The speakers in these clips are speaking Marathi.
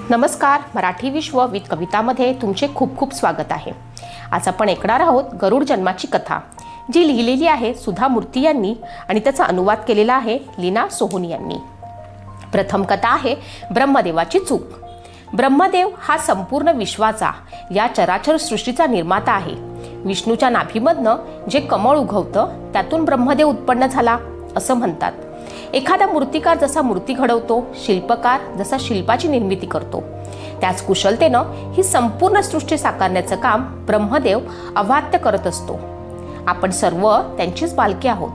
नमस्कार. मराठी विश्व विथ कवितामध्ये तुमचे खूप खूप स्वागत आहे. आज आपण ऐकणार आहोत गरुड जन्माची कथा, जी लिहिलेली आहे सुधा मूर्ती यांनी आणि त्याचा अनुवाद केलेला आहे लीना सोहोनी यांनी. प्रथम कथा आहे ब्रह्मदेवाची चूक. ब्रह्मदेव हा संपूर्ण विश्वाचा, या चराचर सृष्टीचा निर्माता आहे. विष्णूच्या नाभीमधनं जे कमळ उगवतं त्यातून ब्रह्मदेव उत्पन्न झाला असं म्हणतात. एखादा मूर्तिकार जसा मूर्ती घडवतो, शिल्पकार जसा शिल्पाची निर्मिती करतो, त्याच कुशलतेनं ही संपूर्ण सृष्टी साकारण्याचं काम ब्रह्मदेव अवात्य करत असतो. आपण सर्व त्यांचीच बालके आहोत.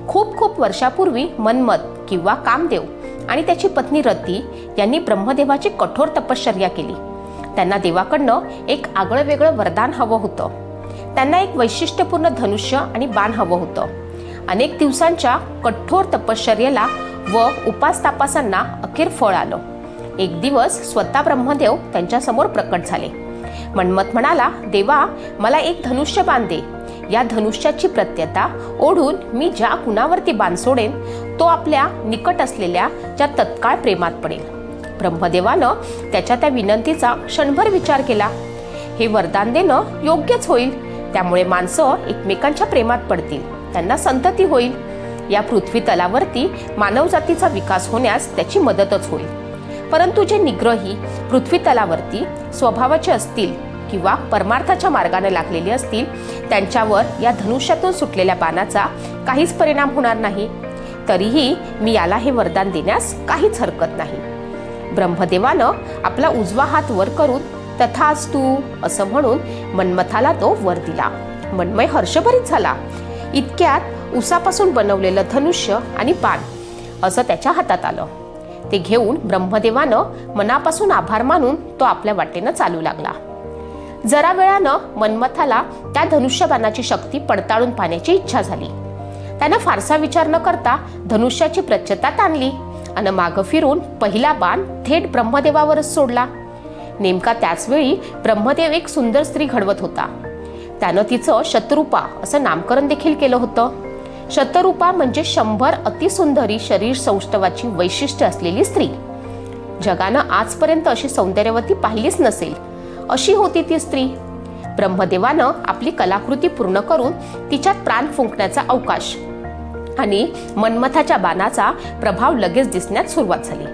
खूप खूप वर्षापूर्वी मन्मथ किंवा कामदेव आणि त्याची पत्नी रती यांनी ब्रह्मदेवाची कठोर तपश्चर्या केली. त्यांना देवाकडनं एक आगळं वेगळं वरदान हवं होतं. त्यांना एक वैशिष्ट्यपूर्ण धनुष्य आणि बाण हवं होतं. अनेक दिवसांच्या कठोर तपश्चर्येला व उपास-तापासांना अखेर फळ आलं. एक दिवस स्वतः ब्रह्मदेव त्यांच्यासमोर प्रकट झाले. मन्मथ म्हणाला, देवा, मला एक धनुष्य बाण दे. या धनुष्याची प्रत्यता ओढून मी ज्या कुणावरती बाण सोडेन तो आपल्या निकट असलेल्या ज्या तत्काळ प्रेमात पडेल. ब्रह्मदेवानं त्याच्या त्या विनंतीचा क्षणभर विचार केला. हे वरदान देणं योग्यच होईल. त्यामुळे माणसं एकमेकांच्या प्रेमात पडतील, त्यांना संतती होईल. या पृथ्वी तलावरती मानवजातीचा विकास होण्यास त्याची मदतच होईल. परंतु जे निग्रही पृथ्वी तलावरती स्वभावाचे असतील किंवा परमार्थाच्या मार्गाने लागलेले असतील, त्यांच्यावर या धनुष्यातून सुटलेल्या बाणाचा काहीच परिणाम होणार नाही. तरीही मी याला हे वरदान देण्यास काहीच हरकत नाही. ब्रह्मदेवानं आपला उजवा हात वर करून तथास्तु असं म्हणून मन्मथाला तो वर दिला. मन्मय हर्षभरित झाला. इतक्यात उसापासून बनवलेलं धनुष्य आणि बाण असं त्याच्या हातात आलं. ते घेऊन ब्रह्मदेवानं मनापासून आभार मानून तो आपल्या वाटेनं चालू लागला. जरा वेळानं मन्मथाला त्या धनुष्यबाणाची शक्ती पडताळून पाहण्याची इच्छा झाली. त्यानं फारसा विचार न करता धनुष्याची प्रत्यता ताणली आणि मागं फिरून पहिला बाण थेट ब्रह्मदेवावरच सोडला. नेमका त्याच वेळी ब्रह्मदेव एक सुंदर स्त्री घडवत होता. त्यानं तिचं शतरूपा असं नामकरण देखील केलं होतं. शतरूपा म्हणजे 100 अतिसुंदरी शरीर सौष्ठवाची वैशिष्ट्य असलेली स्त्री. जगानं आजपर्यंत अशी सौंदर्यवती पाहिलीच नसेल, अशी होती ती स्त्री. ब्रह्मदेवानं आपली कलाकृती पूर्ण करून तिच्यात प्राण फुंकण्याचा अवकाश आणि मन्मथाच्या बाणाचा प्रभाव लगेच दिसण्यास सुरुवात झाली.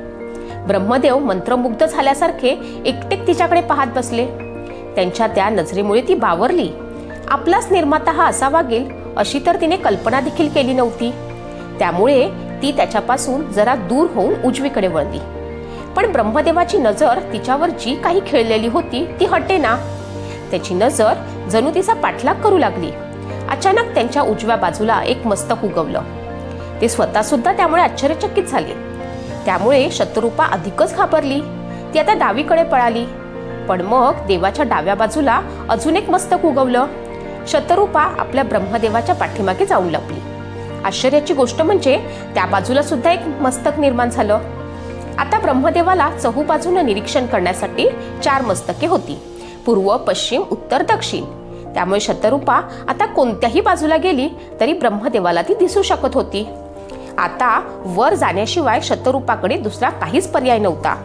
ब्रह्मदेव मंत्रमुग्ध झाल्यासारखे एकटेक तिच्याकडे पाहत बसले. त्यांच्या त्या नजरेमुळे ती बावरली. आपलाच निर्माता हा असा वागेल अशी तर तिने कल्पना देखील केली नव्हती. त्यामुळे ती त्याच्यापासून जरा दूर होऊन उजवीकडे वळली. पण ब्रह्मदेवाची नजर तिच्यावर जी काही खेळलेली होती ती हटेना. त्याची नजर जणू तिचा पाठलाग करू लागली. अचानक त्यांच्या उजव्या बाजूला एक मस्तक उगवलं. ते स्वतः सुद्धा त्यामुळे आश्चर्यचकित झाले. त्यामुळे शतरूपा अधिकच घाबरली. ती आता डावीकडे पळाली. पण मग देवाच्या डाव्या बाजूला अजून एक मस्तक उगवलं. शतरूपा आपल्या ब्रह्मदेवाच्या पाठीमागे जाऊन लपली. आश्चर्याची गोष्ट म्हणजे त्या बाजूला सुद्धा एक मस्तक निर्माण झालं. आता ब्रह्मदेवाला चहूबाजूनं निरीक्षण करण्यासाठी 4 मस्तके होती, पूर्व, पश्चिम, उत्तर, दक्षिण. त्यामुळे शतरूपा आता कोणत्याही बाजूला गेली तरी ब्रह्मदेवाला ती दिसू शकत होती. आता वर जाण्याशिवाय शतरूपाकडे दुसरा काहीच पर्याय नव्हता.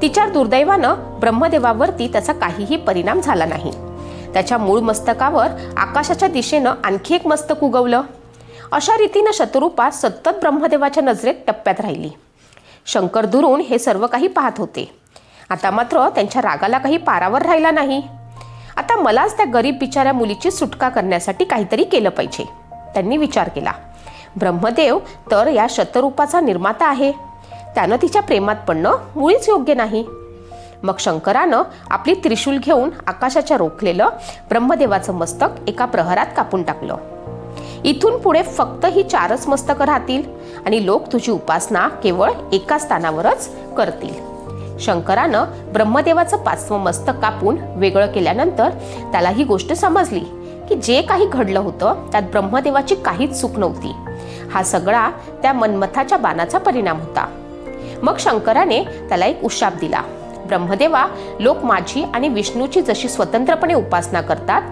तिच्या दुर्दैवानं ब्रह्मदेवावरती त्याचा काहीही परिणाम झाला नाही. त्याच्या मूळ मस्तकावर आकाशाच्या दिशेनं आणखी एक मस्तक उगवलं. अशा रीतीनं शतरूपा सतत ब्रह्मदेवाच्या नजरेत टप्प्यात राहिली. शंकर दुरून हे सर्व काही पाहत होते. आता मात्र त्यांच्या रागाला काही पारावर राहिला नाही. आता मलाच त्या गरीब बिचाऱ्या मुलीची सुटका करण्यासाठी काहीतरी केलं पाहिजे, त्यांनी विचार केला. ब्रह्मदेव तर या शतरूपाचा निर्माता आहे. त्यानं तिच्या प्रेमात पडणं मुळीच योग्य नाही. मग शंकरानं आपली त्रिशूल घेऊन आकाशाच्या रोखलेलं ब्रह्मदेवाचं मस्तक एका प्रहरात कापून टाकलं. इथून पुढे फक्त ही 4च मस्तकं राहतील आणि लोक तुझी उपासना केवळ एका स्थानावरच करतील. शंकरानं ब्रह्मदेवाचं 5वं मस्तक कापून वेगळं केल्यानंतर त्याला ही गोष्ट समजली की जे काही घडलं होतं त्यात ब्रह्मदेवाची काहीच चूक नव्हती. हा सगळा त्या मन्मथाच्या बाणाचा परिणाम होता. मग शंकराने त्याला एक उशाप दिला. ब्रह्मदेवा, लोक माझी आणि विष्णूची जशी स्वतंत्रपणे उपासना करतात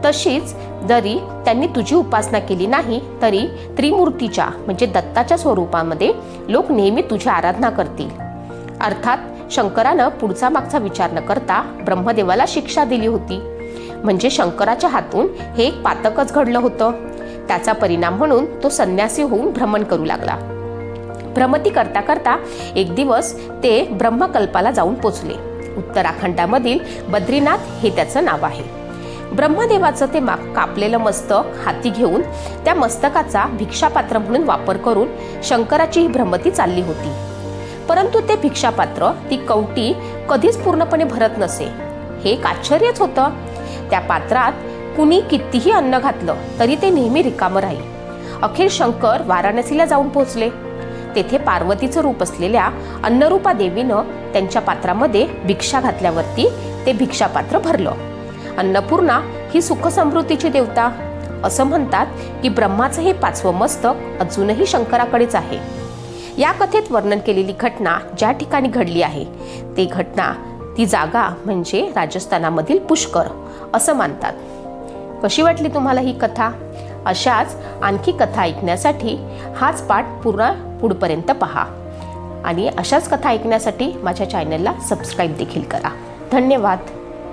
तशीच जरी त्यांनी तुझी उपासना केली नाही तरी त्रिमूर्तीच्या म्हणजे दत्ताच्या स्वरूपामध्ये लोक नेहमी तुझी आराधना करतील. अर्थात शंकरानं पुढचा मागचा विचार न करता ब्रह्मदेवाला शिक्षा दिली होती. म्हणजे शंकराच्या हातून हे एक पातकच घडलं होतं. त्याचा परिणाम म्हणून तो संन्यासी होऊन भ्रमण करू लागला. भ्रमती करता करता एक दिवस ते ब्रह्मकल्पाला जाऊन पोचले. उत्तराखंडामधील बद्रीनाथ हे त्याचं नाव आहे. ब्रह्मदेवाचं ते कापलेलं मस्तक हाती घेऊन त्या मस्तकाचा भिक्षापात्र म्हणून वापर करून शंकराची ही भ्रमती चालली होती. परंतु ते भिक्षापात्र, ती कवटी कधीच पूर्णपणे भरत नसे. हे एक आश्चर्यच होतं. त्या पात्रात कुणी कितीही अन्न घातलं तरी ते नेहमी रिकामं राहील. अखेर शंकर वाराणसीला जाऊन पोहोचले. तेथे पार्वतीचं रूप असलेल्या अन्नरूपा देवीनं त्यांच्या पात्रामध्ये भिक्षा घातल्यावरती ते भिक्षापात्र भरलं. अन्नपूर्णा ही सुखसमृद्धीची देवता. असं म्हणतात की ब्रह्माचं हे 5वं मस्तक अजूनही शंकराकडेच आहे. या कथेत वर्णन केलेली घटना ज्या ठिकाणी घडली आहे ती जागा म्हणजे राजस्थानामधील पुष्कर असं मानतात. कशी वाटली तुम्हाला ही कथा? अशाच आणखी कथा ऐकण्यासाठी हाच पाठ पूर्ण पुढपर्यंत पहा आणि अशाच कथा ऐकण्यासाठी माझ्या चॅनलला सबस्क्राईब देखील करा. धन्यवाद.